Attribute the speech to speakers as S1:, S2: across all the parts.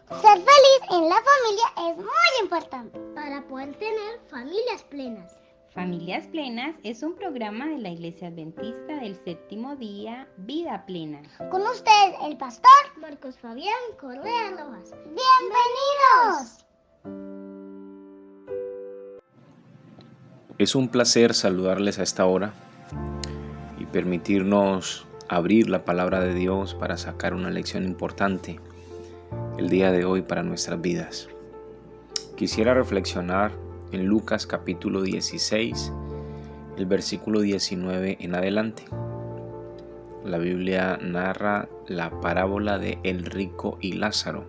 S1: Ser feliz en la familia es muy importante
S2: para poder tener familias plenas.
S3: Familias Plenas es un programa de la Iglesia Adventista del Séptimo Día, Vida Plena.
S1: Con usted, el pastor
S2: Marcos Fabián Correa Rojas.
S1: ¡Bienvenidos!
S4: Es un placer saludarles a esta hora y permitirnos abrir la palabra de Dios para sacar una lección importante el día de hoy para nuestras vidas. Quisiera reflexionar en Lucas capítulo 16, el versículo 19 en adelante. La Biblia narra la parábola de el rico y Lázaro.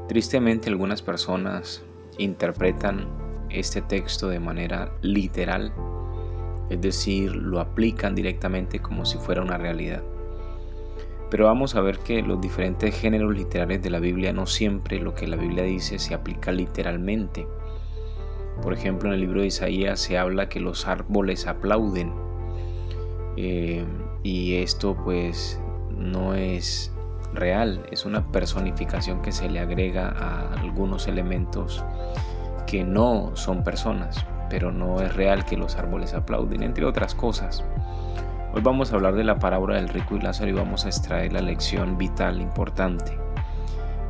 S4: Tristemente, algunas personas interpretan este texto de manera literal, es decir, lo aplican directamente como si fuera una realidad. Pero vamos a ver que los diferentes géneros literarios de la Biblia no siempre lo que la Biblia dice se aplica literalmente. Por ejemplo, en el libro de Isaías se habla que los árboles aplauden, y esto pues no es real, es una personificación que se le agrega a algunos elementos que no son personas, pero no es real que los árboles aplauden, entre otras cosas. Hoy vamos a hablar de la parábola del rico y Lázaro y vamos a extraer la lección vital importante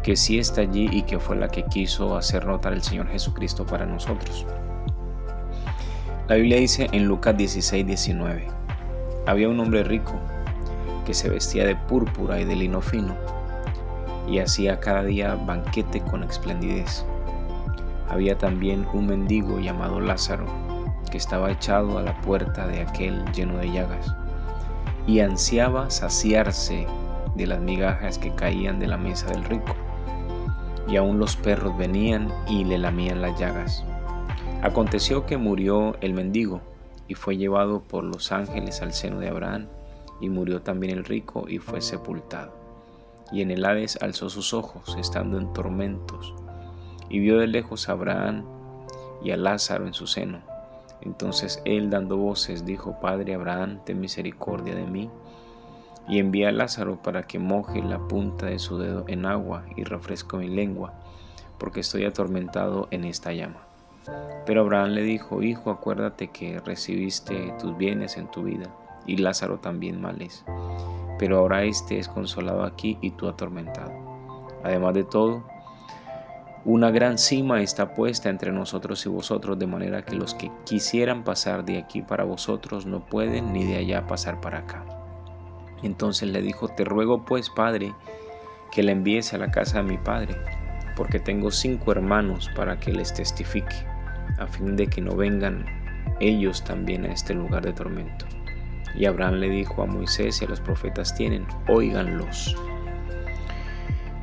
S4: que sí está allí y que fue la que quiso hacer notar el Señor Jesucristo para nosotros. La Biblia dice en Lucas 16:19: había un hombre rico que se vestía de púrpura y de lino fino y hacía cada día banquete con esplendidez. Había también un mendigo llamado Lázaro que estaba echado a la puerta de aquel lleno de llagas y ansiaba saciarse de las migajas que caían de la mesa del rico, y aún los perros venían y le lamían las llagas. Aconteció que murió el mendigo y fue llevado por los ángeles al seno de Abraham, y murió también el rico y fue sepultado. Y en el Hades alzó sus ojos, estando en tormentos, y vio de lejos a Abraham y a Lázaro en su seno. Entonces él, dando voces, dijo: Padre Abraham, ten misericordia de mí, y envía a Lázaro para que moje la punta de su dedo en agua y refresque mi lengua, porque estoy atormentado en esta llama. Pero Abraham le dijo: Hijo, acuérdate que recibiste tus bienes en tu vida, y Lázaro también males, pero ahora éste es consolado aquí y tú atormentado. Además de todo, una gran sima está puesta entre nosotros y vosotros, de manera que los que quisieran pasar de aquí para vosotros no pueden, ni de allá pasar para acá. Entonces le dijo: Te ruego pues, Padre, que la envíes a la casa de mi padre, porque tengo 5 hermanos, para que les testifique, a fin de que no vengan ellos también a este lugar de tormento. Y Abraham le dijo: a Moisés y a los profetas tienen, óiganlos.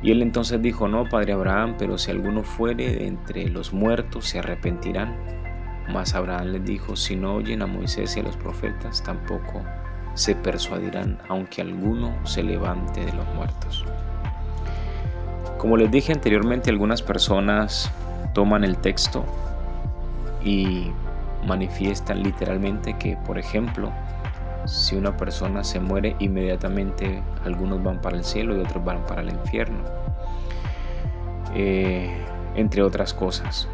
S4: Y él entonces dijo: No, padre Abraham, pero si alguno fuere de entre los muertos, se arrepentirán. Mas Abraham les dijo: Si no oyen a Moisés y a los profetas, tampoco se persuadirán, aunque alguno se levante de los muertos. Como les dije anteriormente, algunas personas toman el texto y manifiestan literalmente que, por ejemplo, si una persona se muere, inmediatamente algunos van para el cielo y otros van para el infierno, entre otras cosas.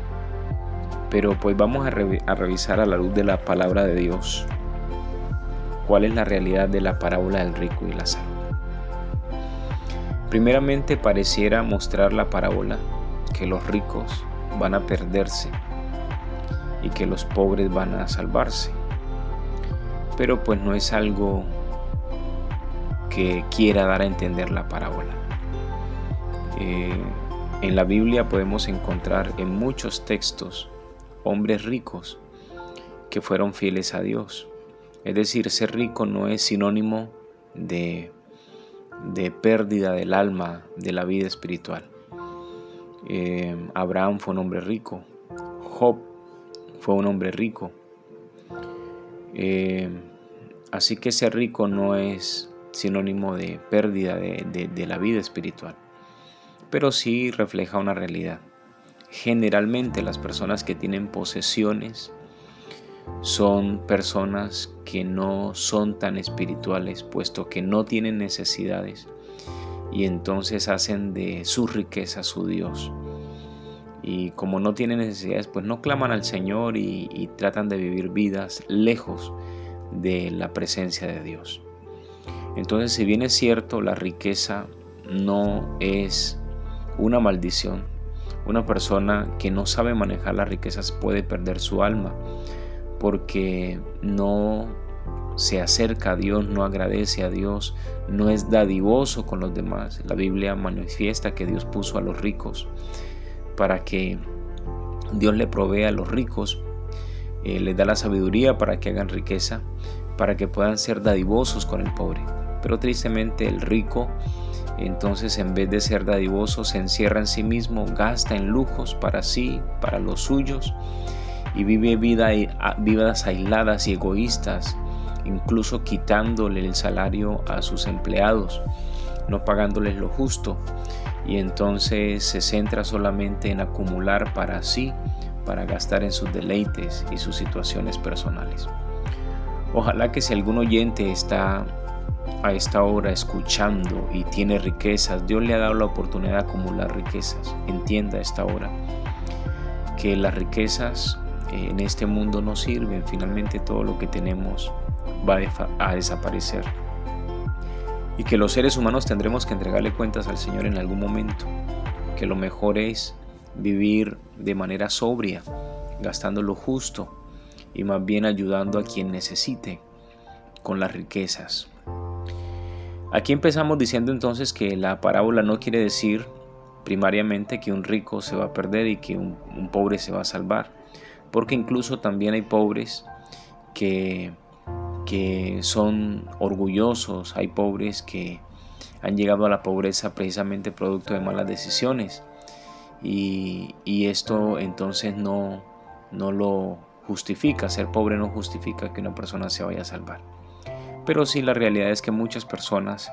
S4: Pero pues vamos a revisar a la luz de la palabra de Dios cuál es la realidad de la parábola del rico y Lázaro. Primeramente, pareciera mostrar la parábola que los ricos van a perderse y que los pobres van a salvarse. Pero pues no es algo que quiera dar a entender la parábola. En la Biblia podemos encontrar en muchos textos hombres ricos que fueron fieles a Dios. Es decir, ser rico no es sinónimo de pérdida del alma, de la vida espiritual. Abraham fue un hombre rico. Job fue un hombre rico. Así que ser rico no es sinónimo de pérdida de la vida espiritual, pero sí refleja una realidad. Generalmente las personas que tienen posesiones son personas que no son tan espirituales, puesto que no tienen necesidades y entonces hacen de su riqueza su Dios. Y como no tienen necesidades, pues no claman al Señor y tratan de vivir vidas lejos de la presencia de Dios. Entonces, si bien es cierto, la riqueza no es una maldición. Una persona que no sabe manejar las riquezas puede perder su alma porque no se acerca a Dios, no agradece a Dios, no es dadivoso con los demás. La Biblia manifiesta que Dios puso a los ricos para que Dios le provee a los ricos, les da la sabiduría para que hagan riqueza, para que puedan ser dadivosos con el pobre. Pero tristemente el rico, entonces, en vez de ser dadivoso, se encierra en sí mismo, gasta en lujos para sí, para los suyos, y vive vidas aisladas y egoístas, incluso quitándole el salario a sus empleados, no pagándoles lo justo, y entonces se centra solamente en acumular para sí, para gastar en sus deleites y sus situaciones personales. Ojalá que si algún oyente está a esta hora escuchando y tiene riquezas, Dios le ha dado la oportunidad de acumular riquezas, entienda a esta hora que las riquezas en este mundo no sirven. Finalmente todo lo que tenemos va a desaparecer y que los seres humanos tendremos que entregarle cuentas al Señor en algún momento, que lo mejor es vivir de manera sobria, gastando lo justo y más bien ayudando a quien necesite con las riquezas. Aquí empezamos diciendo entonces que la parábola no quiere decir primariamente que un rico se va a perder y que un pobre se va a salvar, porque incluso también hay pobres que son orgullosos, hay pobres que han llegado a la pobreza precisamente producto de malas decisiones, y esto entonces no lo justifica. Ser pobre no justifica que una persona se vaya a salvar. Pero sí, la realidad es que muchas personas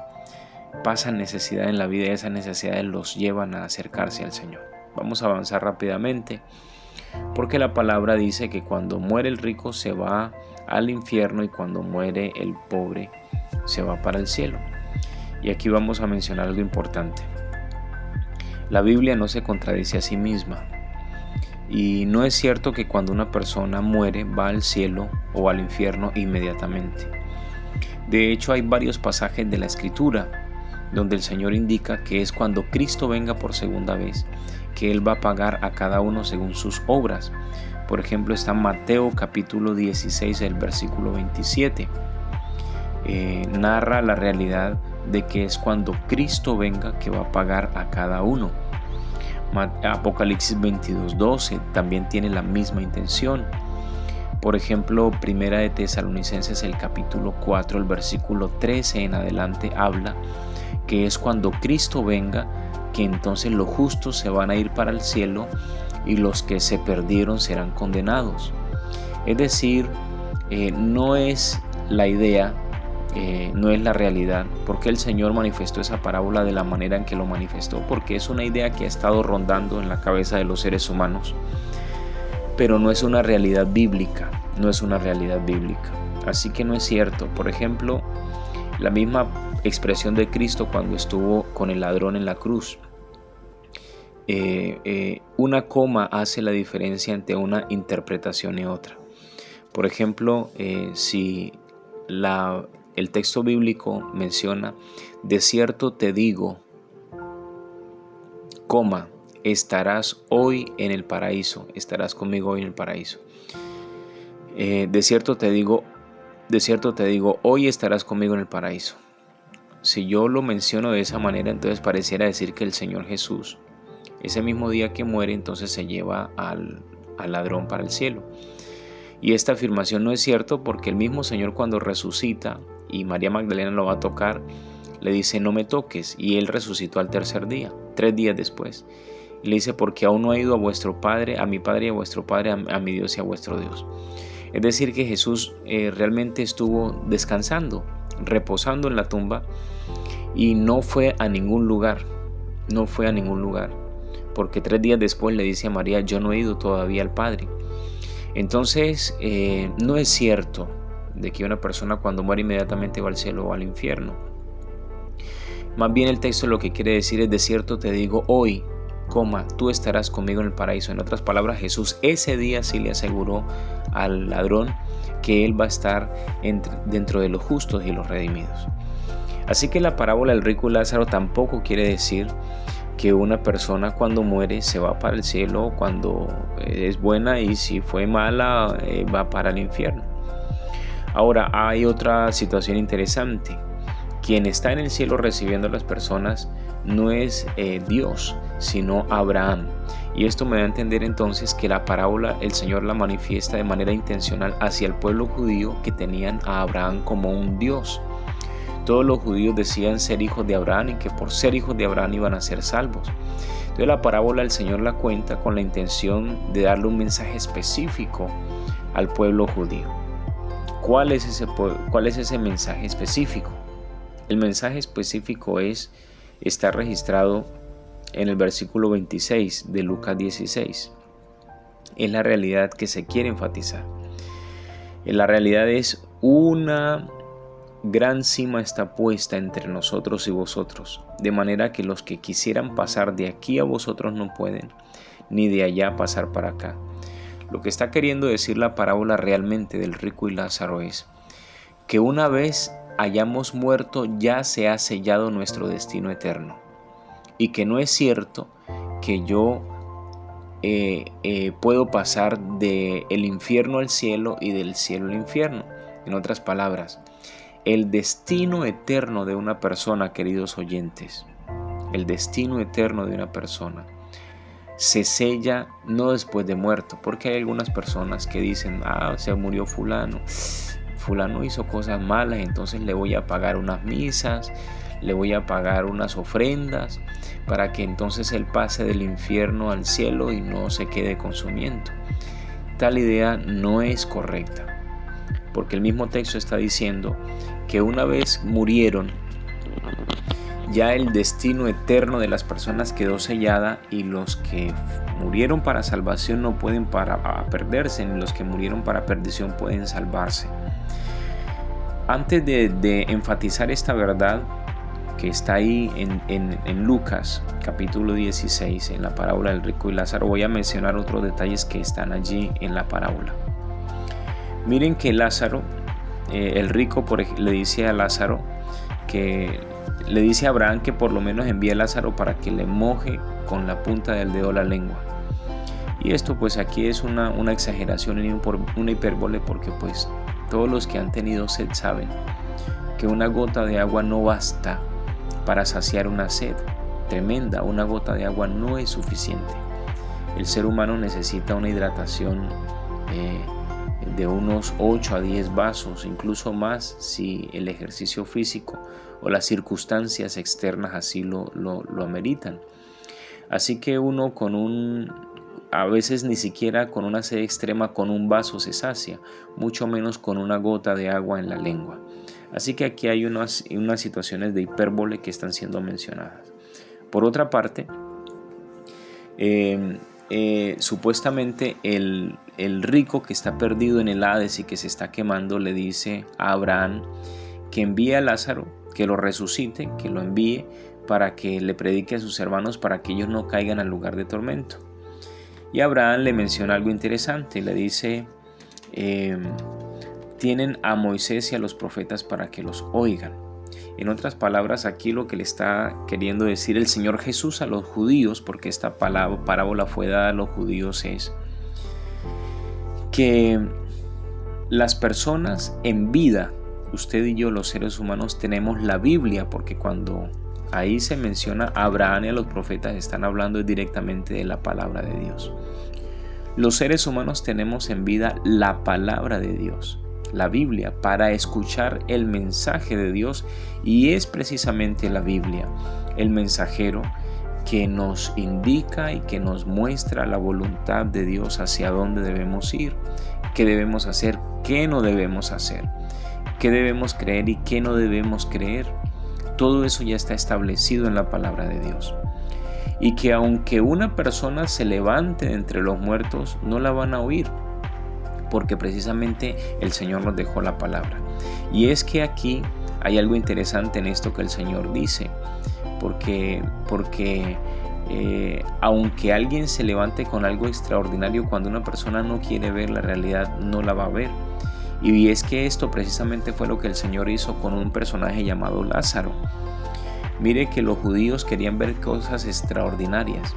S4: pasan necesidad en la vida y esas necesidades los llevan a acercarse al Señor. Vamos a avanzar rápidamente porque la palabra dice que cuando muere el rico se va al infierno y cuando muere el pobre se va para el cielo. Y aquí vamos a mencionar algo importante. La Biblia no se contradice a sí misma. Y no es cierto que cuando una persona muere va al cielo o al infierno inmediatamente. De hecho, hay varios pasajes de la Escritura donde el Señor indica que es cuando Cristo venga por segunda vez que Él va a pagar a cada uno según sus obras. Por ejemplo, está Mateo capítulo 16, el versículo 27. Narra la realidad de que es cuando Cristo venga que va a pagar a cada uno. Apocalipsis 22:12 también tiene la misma intención. Por ejemplo, Primera de Tesalonicenses, el capítulo 4, el versículo 13 en adelante habla que es cuando Cristo venga que entonces los justos se van a ir para el cielo y los que se perdieron serán condenados. Es decir, no es la idea, no es la realidad. ¿Por qué el Señor manifestó esa parábola de la manera en que lo manifestó? Porque es una idea que ha estado rondando en la cabeza de los seres humanos, pero no es una realidad bíblica, así que no es cierto. Por ejemplo, la misma expresión de Cristo cuando estuvo con el ladrón en la cruz, una coma hace la diferencia entre una interpretación y otra. Por ejemplo, si el texto bíblico menciona: de cierto te digo, coma, estarás hoy en el paraíso, estarás conmigo hoy en el paraíso. De cierto te digo, hoy estarás conmigo en el paraíso. Si yo lo menciono de esa manera, entonces pareciera decir que el Señor Jesús, ese mismo día que muere, entonces se lleva al ladrón para el cielo. Y esta afirmación no es cierto, porque el mismo Señor, cuando resucita y María Magdalena lo va a tocar, le dice: no me toques, y Él resucitó al tercer día, 3 días después. Y le dice: porque aún no he ido a vuestro Padre, a mi Padre y a vuestro Padre, a mi Dios y a vuestro Dios. Es decir, que Jesús realmente estuvo descansando, reposando en la tumba, y no fue a ningún lugar, porque 3 días después le dice a María: yo no he ido todavía al Padre. Entonces no es cierto de que una persona cuando muere inmediatamente va al cielo o al infierno. Más bien el texto lo que quiere decir es: de cierto te digo hoy, tú estarás conmigo en el paraíso. En otras palabras, Jesús ese día sí le aseguró al ladrón que él va a estar dentro de los justos y los redimidos. Así que la parábola del rico y Lázaro tampoco quiere decir que una persona cuando muere se va para el cielo cuando es buena, y si fue mala va para el infierno. Ahora, hay otra situación interesante. Quien está en el cielo recibiendo a las personas no es Dios, sino Abraham. Y esto me da a entender entonces que la parábola el Señor la manifiesta de manera intencional hacia el pueblo judío, que tenían a Abraham como un Dios. Todos los judíos decían ser hijos de Abraham y que por ser hijos de Abraham iban a ser salvos. Entonces la parábola el Señor la cuenta con la intención de darle un mensaje específico al pueblo judío. ¿Cuál es ese mensaje específico? El mensaje específico está registrado en el versículo 26 de Lucas 16. Es la realidad que se quiere enfatizar. La realidad es: una gran cima está puesta entre nosotros y vosotros, de manera que los que quisieran pasar de aquí a vosotros no pueden, ni de allá pasar para acá. Lo que está queriendo decir la parábola realmente del rico y Lázaro es que una vez hayamos muerto ya se ha sellado nuestro destino eterno, y que no es cierto que yo puedo pasar del infierno al cielo y del cielo al infierno. En otras palabras, el destino eterno de una persona, queridos oyentes, el destino eterno de una persona se sella no después de muerto, porque hay algunas personas que dicen: se murió fulano hizo cosas malas, entonces le voy a pagar unas misas, le voy a pagar unas ofrendas para que entonces él pase del infierno al cielo y no se quede consumiendo. Tal idea no es correcta, porque el mismo texto está diciendo que una vez murieron, ya el destino eterno de las personas quedó sellada, y los que murieron para salvación no pueden para perderse, ni los que murieron para perdición pueden salvarse. Antes de enfatizar esta verdad que está ahí en Lucas capítulo 16, en la parábola del rico y Lázaro, voy a mencionar otros detalles que están allí en la parábola. Miren que Lázaro, el rico le dice a Lázaro que le dice a Abraham que por lo menos envíe a Lázaro para que le moje con la punta del dedo la lengua. Y esto pues aquí es una exageración y una hipérbole, porque pues todos los que han tenido sed saben que una gota de agua no basta para saciar una sed tremenda. Una gota de agua no es suficiente. El ser humano necesita una hidratación de unos 8 a 10 vasos, incluso más si el ejercicio físico o las circunstancias externas así lo ameritan. Así que uno a veces ni siquiera con una sed extrema con un vaso se sacia, mucho menos con una gota de agua en la lengua. Así que aquí hay unas situaciones de hipérbole que están siendo mencionadas. Por otra parte, supuestamente el rico que está perdido en el Hades y que se está quemando le dice a Abraham que envíe a Lázaro, que lo resucite, que lo envíe para que le predique a sus hermanos para que ellos no caigan al lugar de tormento. Y Abraham le menciona algo interesante, le dice: tienen a Moisés y a los profetas para que los oigan. En otras palabras, aquí lo que le está queriendo decir el Señor Jesús a los judíos, porque esta parábola fue dada a los judíos, es que las personas en vida, usted y yo, los seres humanos, tenemos la Biblia, porque cuando ahí se menciona a Abraham y a los profetas, están hablando directamente de la palabra de Dios. Los seres humanos tenemos en vida la palabra de Dios, la Biblia, para escuchar el mensaje de Dios, y es precisamente la Biblia el mensajero que nos indica y que nos muestra la voluntad de Dios, hacia dónde debemos ir, qué debemos hacer, qué no debemos hacer, qué debemos creer y qué no debemos creer. Todo eso ya está establecido en la palabra de Dios. Y que aunque una persona se levante de entre los muertos, no la van a oír, porque precisamente el Señor nos dejó la palabra. Y es que aquí hay algo interesante en esto que el Señor dice, porque aunque alguien se levante con algo extraordinario, cuando una persona no quiere ver la realidad, no la va a ver. Y es que esto precisamente fue lo que el Señor hizo con un personaje llamado Lázaro. Mire que los judíos querían ver cosas extraordinarias.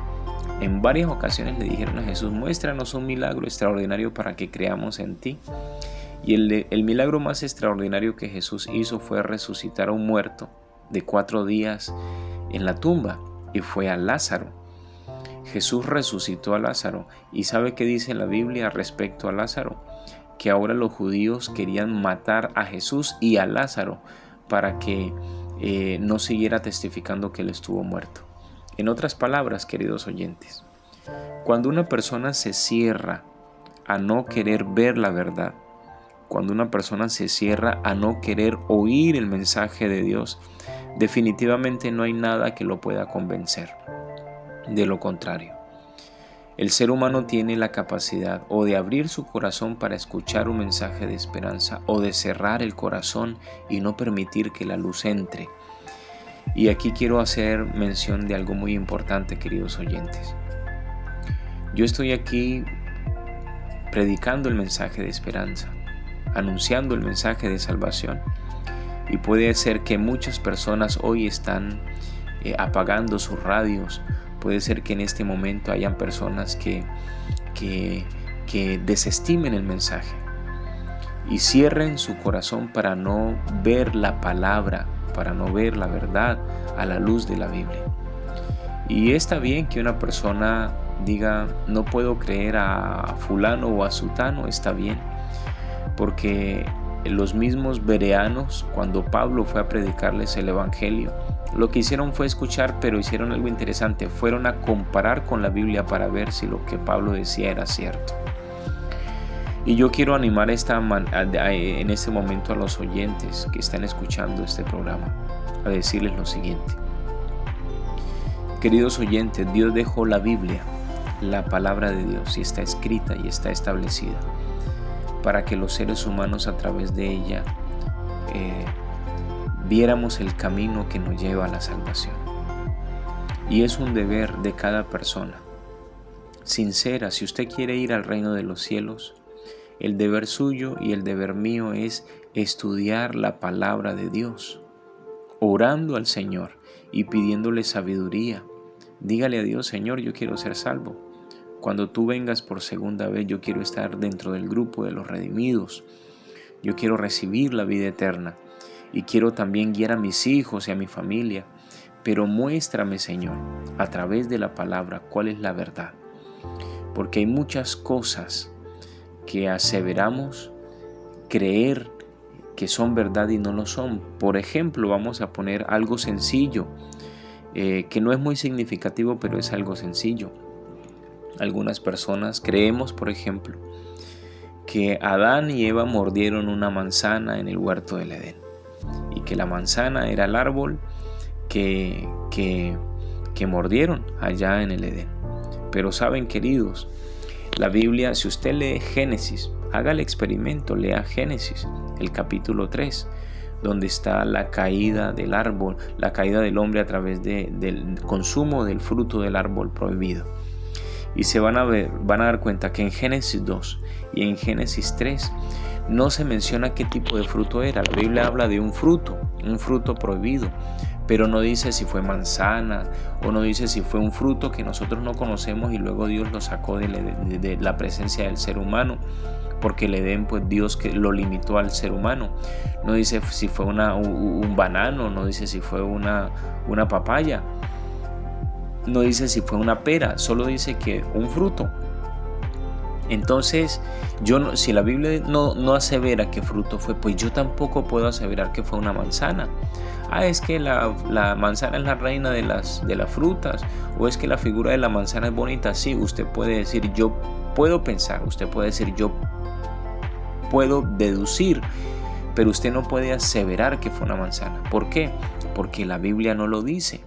S4: En varias ocasiones le dijeron a Jesús: muéstranos un milagro extraordinario para que creamos en ti. Y el milagro más extraordinario que Jesús hizo fue resucitar a un muerto de 4 días en la tumba, y fue a Lázaro. Jesús resucitó a Lázaro. ¿Y sabe qué dice la Biblia respecto a Lázaro? Que ahora los judíos querían matar a Jesús y a Lázaro para que no siguiera testificando que él estuvo muerto. En otras palabras, queridos oyentes, cuando una persona se cierra a no querer ver la verdad, cuando una persona se cierra a no querer oír el mensaje de Dios, definitivamente no hay nada que lo pueda convencer. De lo contrario, el ser humano tiene la capacidad o de abrir su corazón para escuchar un mensaje de esperanza, o de cerrar el corazón y no permitir que la luz entre. Y aquí quiero hacer mención de algo muy importante, queridos oyentes. Yo estoy aquí predicando el mensaje de esperanza, anunciando el mensaje de salvación, y puede ser que muchas personas hoy están apagando sus radios. Puede ser que en este momento hayan personas que desestimen el mensaje y cierren su corazón para no ver la palabra, para no ver la verdad a la luz de la Biblia. Y está bien que una persona diga: no puedo creer a fulano o a sutano. Está bien, porque los mismos bereanos, cuando Pablo fue a predicarles el evangelio, lo que hicieron fue escuchar, pero hicieron algo interesante. Fueron a comparar con la Biblia para ver si lo que Pablo decía era cierto. Y yo quiero animar en este momento a los oyentes que están escuchando este programa a decirles lo siguiente. Queridos oyentes, Dios dejó la Biblia, la palabra de Dios, y está escrita y está establecida para que los seres humanos a través de ella viéramos el camino que nos lleva a la salvación. Y es un deber de cada persona sincera. Si usted quiere ir al reino de los cielos, el deber suyo y el deber mío es estudiar la palabra de Dios, orando al Señor y pidiéndole sabiduría. Dígale a Dios: Señor, yo quiero ser salvo. Cuando tú vengas por segunda vez, yo quiero estar dentro del grupo de los redimidos. Yo quiero recibir la vida eterna. Y quiero también guiar a mis hijos y a mi familia. Pero muéstrame, Señor, a través de la palabra, cuál es la verdad. Porque hay muchas cosas que aseveramos creer que son verdad y no lo son. Por ejemplo, vamos a poner algo sencillo, que no es muy significativo, pero es algo sencillo. Algunas personas creemos, por ejemplo, que Adán y Eva mordieron una manzana en el huerto del Edén, y que la manzana era el árbol que mordieron allá en el Edén. Pero saben, queridos, la Biblia, si usted lee Génesis, haga el experimento, lea Génesis, el capítulo 3, donde está la caída del árbol, la caída del hombre a través del consumo del fruto del árbol prohibido. Y se van a dar cuenta que en Génesis 2 y en Génesis 3 no se menciona qué tipo de fruto era. La Biblia habla de un fruto prohibido, pero no dice si fue manzana, o no dice si fue un fruto que nosotros no conocemos y luego Dios lo sacó de la presencia del ser humano, porque el Edén, pues Dios que lo limitó al ser humano. No dice si fue un banano, no dice si fue una papaya, no dice si fue una pera, solo dice que un fruto. Entonces, si la Biblia no asevera qué fruto fue, pues yo tampoco puedo aseverar que fue una manzana. Es que la manzana es la reina de las frutas, o es que la figura de la manzana es bonita. Sí, usted puede decir: yo puedo pensar, usted puede decir: yo puedo deducir, pero usted no puede aseverar que fue una manzana. ¿Por qué? Porque la Biblia no lo dice.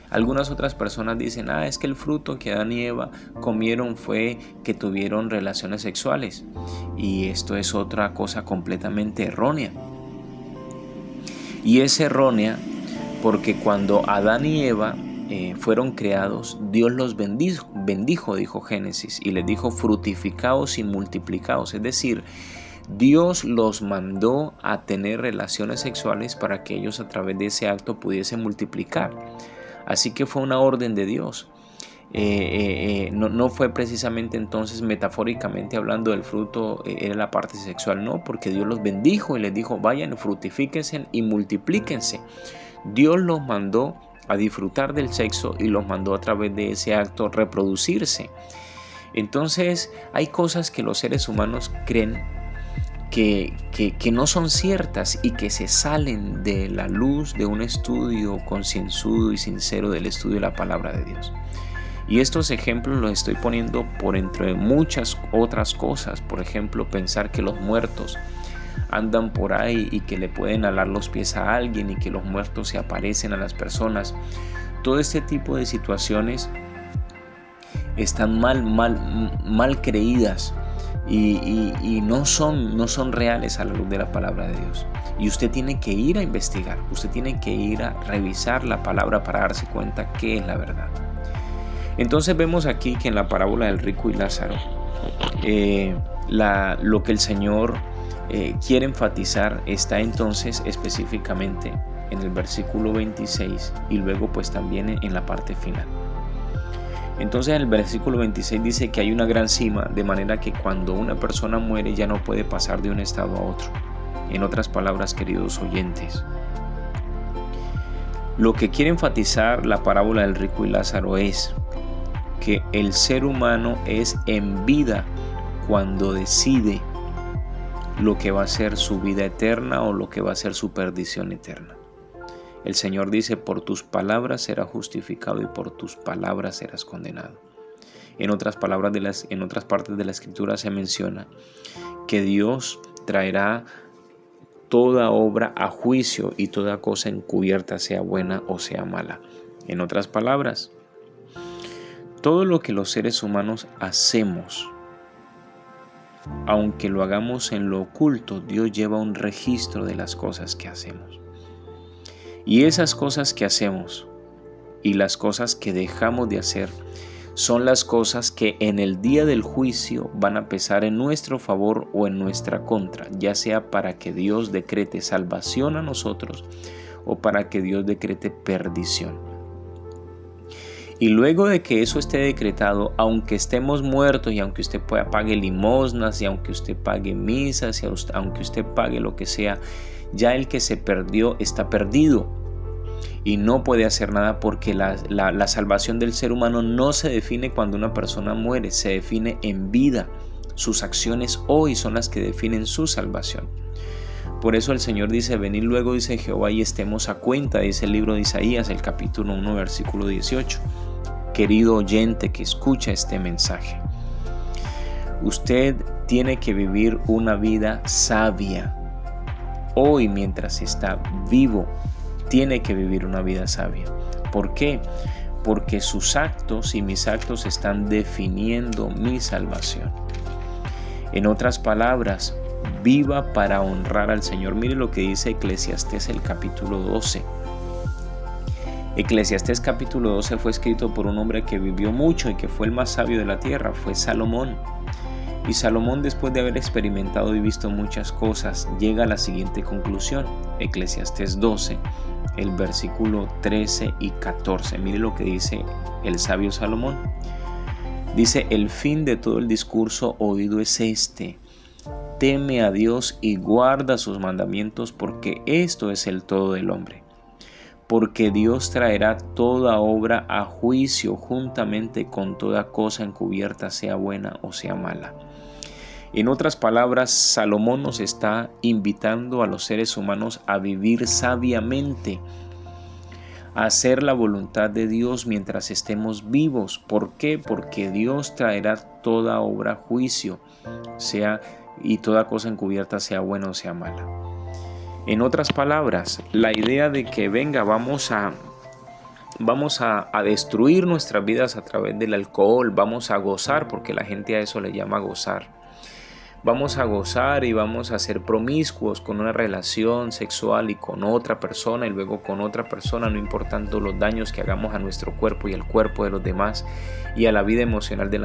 S4: Algunas otras personas dicen, es que el fruto que Adán y Eva comieron fue que tuvieron relaciones sexuales. Y esto es otra cosa completamente errónea. Y es errónea porque cuando Adán y Eva fueron creados, Dios los bendijo, dijo Génesis, y les dijo: fructificaos y multiplicaos. Es decir, Dios los mandó a tener relaciones sexuales para que ellos a través de ese acto pudiesen multiplicar. Así que fue una orden de Dios. No fue precisamente entonces metafóricamente hablando del fruto, era la parte sexual, no, porque Dios los bendijo y les dijo: vayan, fructifíquense y multiplíquense. Dios los mandó a disfrutar del sexo y los mandó a través de ese acto reproducirse. Entonces hay cosas que los seres humanos creen que no son ciertas y que se salen de la luz de un estudio concienzudo y sincero del estudio de la palabra de Dios. Y estos ejemplos los estoy poniendo por entre muchas otras cosas. Por ejemplo, pensar que los muertos andan por ahí y que le pueden alar los pies a alguien y que los muertos se aparecen a las personas. Todo este tipo de situaciones están mal creídas y no son reales a la luz de la palabra de Dios. Y usted tiene que ir a investigar, usted tiene que ir a revisar la palabra para darse cuenta qué es la verdad. Entonces vemos aquí que en la parábola del rico y Lázaro, lo que el Señor quiere enfatizar está entonces específicamente en el versículo 26 y luego pues también en la parte final. Entonces en el versículo 26 dice que hay una gran cima, de manera que cuando una persona muere ya no puede pasar de un estado a otro. En otras palabras, queridos oyentes, lo que quiere enfatizar la parábola del rico y Lázaro es que el ser humano es en vida cuando decide lo que va a ser su vida eterna o lo que va a ser su perdición eterna. El Señor dice: por tus palabras serás justificado y por tus palabras serás condenado. En otras partes de la Escritura se menciona que Dios traerá toda obra a juicio y toda cosa encubierta, sea buena o sea mala. En otras palabras, todo lo que los seres humanos hacemos, aunque lo hagamos en lo oculto, Dios lleva un registro de las cosas que hacemos. Y esas cosas que hacemos y las cosas que dejamos de hacer son las cosas que en el día del juicio van a pesar en nuestro favor o en nuestra contra, ya sea para que Dios decrete salvación a nosotros o para que Dios decrete perdición. Y luego de que eso esté decretado, aunque estemos muertos y aunque usted pague limosnas y aunque usted pague misas y aunque usted pague lo que sea, ya el que se perdió está perdido y no puede hacer nada, porque la salvación del ser humano no se define cuando una persona muere, se define en vida. Sus acciones hoy son las que definen su salvación. Por eso el Señor dice: venid luego, dice Jehová, y estemos a cuenta, dice el libro de Isaías, el capítulo 1, versículo 18. Querido oyente que escucha este mensaje, usted tiene que vivir una vida sabia. Hoy, mientras está vivo, tiene que vivir una vida sabia. ¿Por qué? Porque sus actos y mis actos están definiendo mi salvación. En otras palabras, viva para honrar al Señor. Mire lo que dice Eclesiastés, el capítulo 12. Eclesiastés capítulo 12 fue escrito por un hombre que vivió mucho y que fue el más sabio de la tierra, fue Salomón. Y Salomón, después de haber experimentado y visto muchas cosas, llega a la siguiente conclusión. Eclesiastés 12, el versículo 13 y 14. Mire lo que dice el sabio Salomón. Dice: el fin de todo el discurso oído es este: teme a Dios y guarda sus mandamientos, porque esto es el todo del hombre. Porque Dios traerá toda obra a juicio juntamente con toda cosa encubierta, sea buena o sea mala. En otras palabras, Salomón nos está invitando a los seres humanos a vivir sabiamente, a hacer la voluntad de Dios mientras estemos vivos. ¿Por qué? Porque Dios traerá toda obra a juicio, y toda cosa encubierta, sea buena o sea mala. En otras palabras, la idea de que vamos a vamos a destruir nuestras vidas a través del alcohol, vamos a gozar, porque la gente a eso le llama gozar. Vamos a gozar y vamos a ser promiscuos con una relación sexual y con otra persona y luego con otra persona, no importando los daños que hagamos a nuestro cuerpo y al cuerpo de los demás y a la vida emocional de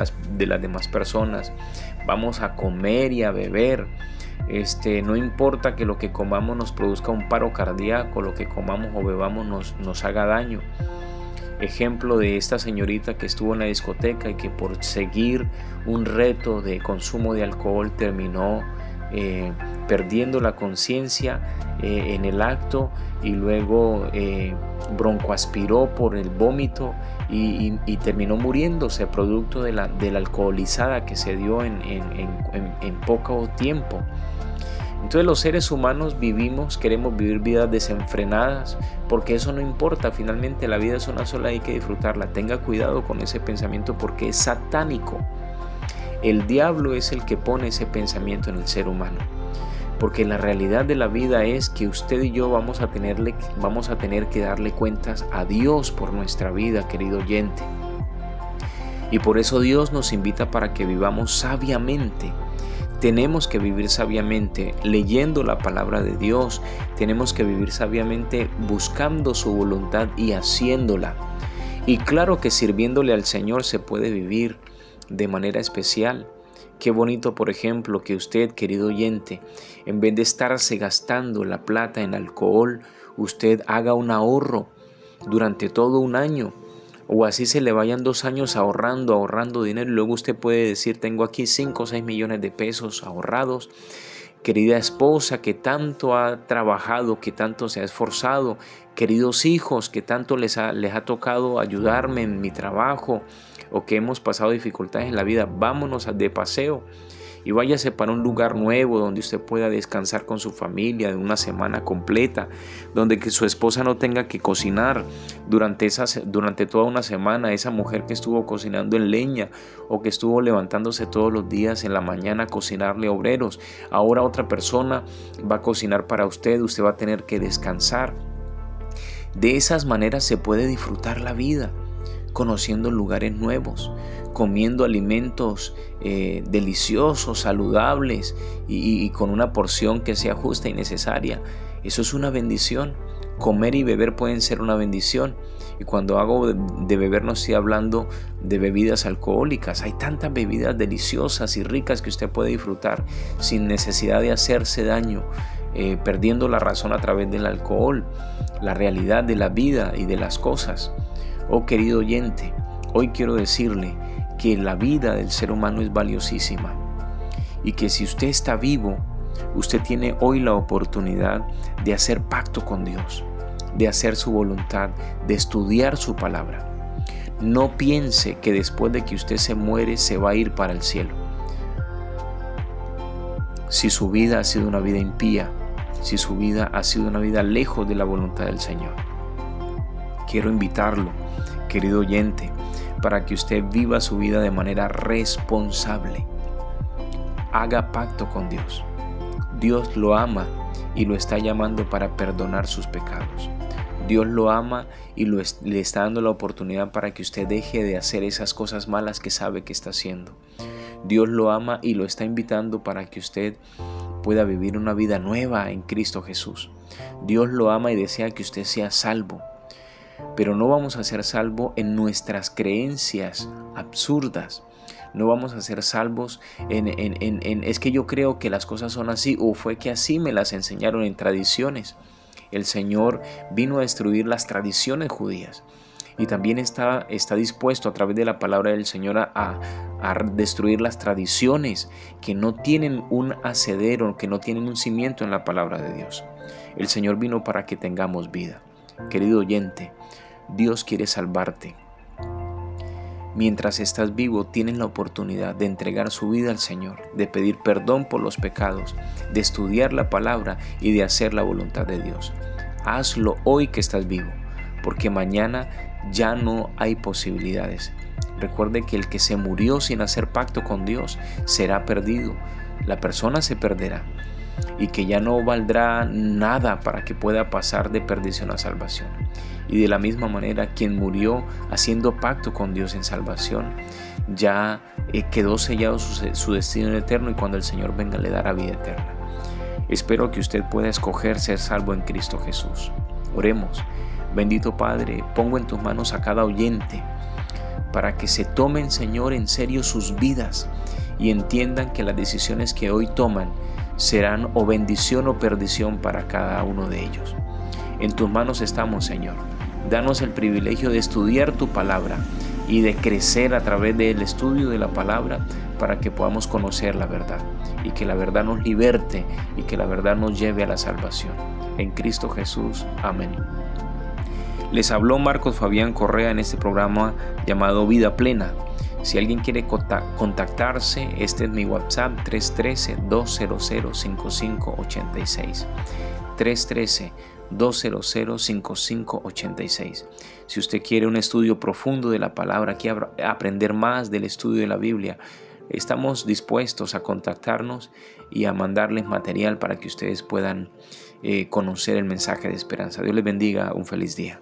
S4: las demás personas. Vamos a comer y a beber. No importa que lo que comamos nos produzca un paro cardíaco, lo que comamos o bebamos nos haga daño. Ejemplo de esta señorita que estuvo en la discoteca y que por seguir un reto de consumo de alcohol terminó perdiendo la conciencia en el acto y luego broncoaspiró por el vómito y terminó muriéndose producto de la alcoholizada que se dio en poco tiempo. Entonces los seres humanos queremos vivir vidas desenfrenadas, porque eso no importa, finalmente la vida es una sola y hay que disfrutarla. Tenga cuidado con ese pensamiento porque es satánico. El diablo es el que pone ese pensamiento en el ser humano, porque la realidad de la vida es que usted y yo vamos a tener que darle cuentas a Dios por nuestra vida, querido oyente. Y por eso Dios nos invita para que vivamos sabiamente. Tenemos que vivir sabiamente leyendo la palabra de Dios. Tenemos que vivir sabiamente buscando su voluntad y haciéndola. Y claro que sirviéndole al Señor se puede vivir de manera especial. Qué bonito, por ejemplo, que usted, querido oyente, en vez de estarse gastando la plata en alcohol, usted haga un ahorro durante todo un año. O así se le vayan 2 años ahorrando dinero y luego usted puede decir: tengo aquí 5 o 6 millones de pesos ahorrados. Querida esposa que tanto ha trabajado, que tanto se ha esforzado, queridos hijos que tanto les ha tocado ayudarme en mi trabajo o que hemos pasado dificultades en la vida, vámonos de paseo y váyase para un lugar nuevo donde usted pueda descansar con su familia de una semana completa, donde que su esposa no tenga que cocinar durante toda una semana. Esa mujer que estuvo cocinando en leña o que estuvo levantándose todos los días en la mañana a cocinarle a obreros, ahora otra persona va a cocinar para usted va a tener que descansar. De esas maneras se puede disfrutar la vida, conociendo lugares nuevos, comiendo alimentos deliciosos, saludables y con una porción que sea justa y necesaria. Eso es una bendición. Comer y beber pueden ser una bendición. Y cuando hago de beber no estoy hablando de bebidas alcohólicas. Hay tantas bebidas deliciosas y ricas que usted puede disfrutar sin necesidad de hacerse daño, perdiendo la razón a través del alcohol, la realidad de la vida y de las cosas. Oh querido oyente, hoy quiero decirle que la vida del ser humano es valiosísima y que si usted está vivo, usted tiene hoy la oportunidad de hacer pacto con Dios, de hacer su voluntad, de estudiar su palabra. No piense que después de que usted se muere se va a ir para el cielo. Si su vida ha sido una vida impía, si su vida ha sido una vida lejos de la voluntad del Señor. Quiero invitarlo, querido oyente, para que usted viva su vida de manera responsable. Haga pacto con Dios. Dios lo ama y lo está llamando para perdonar sus pecados. Dios lo ama y le está dando la oportunidad para que usted deje de hacer esas cosas malas que sabe que está haciendo. Dios lo ama y lo está invitando para que usted pueda vivir una vida nueva en Cristo Jesús. Dios lo ama y desea que usted sea salvo. Pero no vamos a ser salvos en nuestras creencias absurdas. No vamos a ser salvos es que yo creo que las cosas son así o fue que así me las enseñaron en tradiciones. El Señor vino a destruir las tradiciones judías y también está dispuesto a través de la palabra del Señor a destruir las tradiciones que no tienen un asedero, que no tienen un cimiento en la palabra de Dios. El Señor vino para que tengamos vida. Querido oyente, Dios quiere salvarte. Mientras estás vivo, tienes la oportunidad de entregar su vida al Señor, de pedir perdón por los pecados, de estudiar la palabra y de hacer la voluntad de Dios. Hazlo hoy que estás vivo, porque mañana ya no hay posibilidades. Recuerde que el que se murió sin hacer pacto con Dios será perdido. La persona se perderá. y que ya no valdrá nada para que pueda pasar de perdición a salvación. Y de la misma manera, quien murió haciendo pacto con Dios en salvación, ya quedó sellado su destino eterno, y cuando el Señor venga le dará vida eterna. Espero que usted pueda escoger ser salvo en Cristo Jesús. Oremos. Bendito Padre, pongo en tus manos a cada oyente para que se tomen, Señor, en serio sus vidas y entiendan que las decisiones que hoy toman serán o bendición o perdición para cada uno de ellos. En tus manos estamos, Señor. Danos el privilegio de estudiar tu palabra y de crecer a través del estudio de la palabra para que podamos conocer la verdad y que la verdad nos liberte y que la verdad nos lleve a la salvación. En Cristo Jesús. Amén. Les habló Marcos Fabián Correa en este programa llamado Vida Plena. Si alguien quiere contactarse, este es mi WhatsApp 313-200-5586. 313-200-5586. Si usted quiere un estudio profundo de la palabra, quiere aprender más del estudio de la Biblia, estamos dispuestos a contactarnos y a mandarles material para que ustedes puedan conocer el mensaje de esperanza. Dios les bendiga. Un feliz día.